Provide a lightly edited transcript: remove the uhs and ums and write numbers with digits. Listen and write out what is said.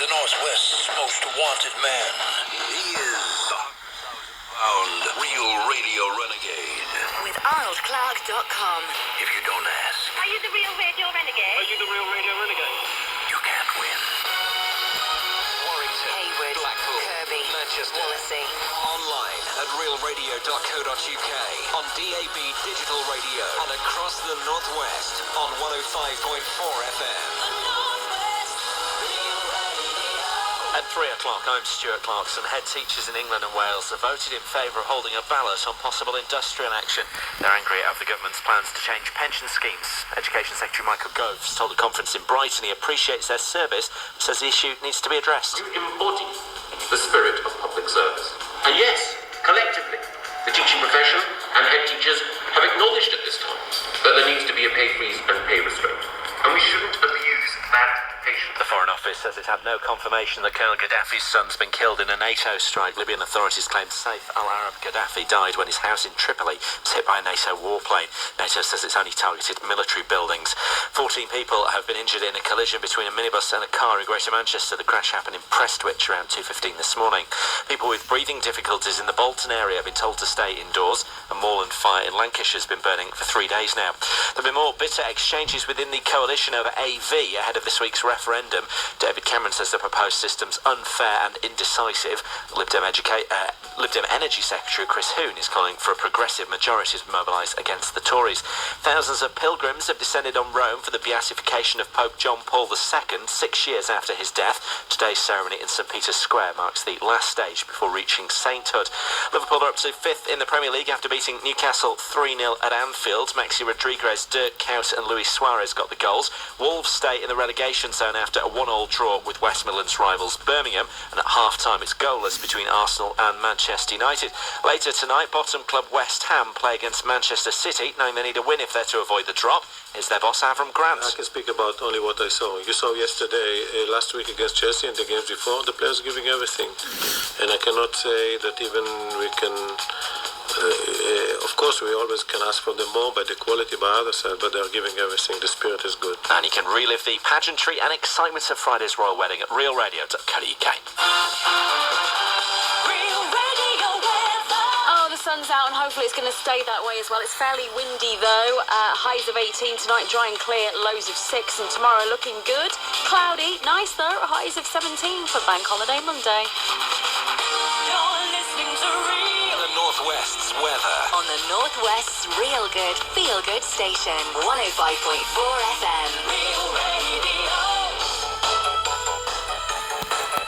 the Northwest's most wanted man. He is the 100,000-pound real radio renegade. With ArnoldClark.com. If you don't ask, Are you the real radio renegade? Are you the real radio renegade? you can't win. Warrington, Haywood, Blackpool, Kirby, Manchester. Wallasey. Online at realradio.co.uk, on DAB digital radio, and across the Northwest on 105.4 FM. At 3 o'clock, I'm Stuart Clarkson. Head teachers in England and Wales have voted in favour of holding a ballot on possible industrial action. They're angry over the government's plans to change pension schemes. Education Secretary Michael Gove told a conference in Brighton he appreciates their service, but says the issue needs to be addressed. You embody the spirit of public service. And yes, collectively, the teaching profession and head teachers have acknowledged at this time that there needs to be a pay freeze and pay restraint. And we shouldn't abuse that patience. The Foreign Office says it had no confirmation that Colonel Gaddafi's son's been killed in a NATO strike. Libyan authorities claim Saif al-Arab Gaddafi died when his house in Tripoli was hit by a NATO warplane. NATO says it's only targeted military buildings. 14 people have been injured in a collision between a minibus and a car in Greater Manchester. The crash happened in Prestwich around 2:15 this morning. People with breathing difficulties in the Bolton area have been told to stay indoors. A moorland fire in Lancashire has been burning for 3 days now. There have been more bitter exchanges within the coalition over AV ahead of this week's referendum. David Cameron says the proposed system's unfair and indecisive. Lib Dem Energy Secretary Chris Hoon is calling for a progressive majority to mobilise against the Tories. Thousands of pilgrims have descended on Rome for the beatification of Pope John Paul II 6 years after his death. Today's ceremony in St Peter's Square marks the last stage before reaching sainthood. Liverpool are up to 5th in the Premier League after beating Newcastle 3-0 at Anfield. Maxi Rodriguez, Dirk Kuyt and Luis Suarez got the goals. Wolves stay in the relegation zone after a 1-1 draw with West Midlands rivals Birmingham, and at half-time it's goalless between Arsenal and Manchester United. Later tonight, bottom club West Ham play against Manchester City, knowing they need a win if they're to avoid the drop. Here's their boss, Avram Grant. I can speak about only what I saw. You saw yesterday, last week against Chelsea and the games before, the players giving everything. And I cannot say that even we can... of course, we always can ask for them more by the quality by other side, but they're giving everything. The spirit is good. And you can relive the pageantry and excitement of Friday's royal wedding at realradio.co.uk. Sun's out and hopefully it's going to stay that way as well. It's fairly windy though. Highs of 18 tonight, dry and clear, lows of 6, and tomorrow looking good. Cloudy, nice though, highs of 17 for Bank Holiday Monday. You're listening to The Northwest's weather. On the Northwest's Real Good, Feel Good station. 105.4 FM. Real radio.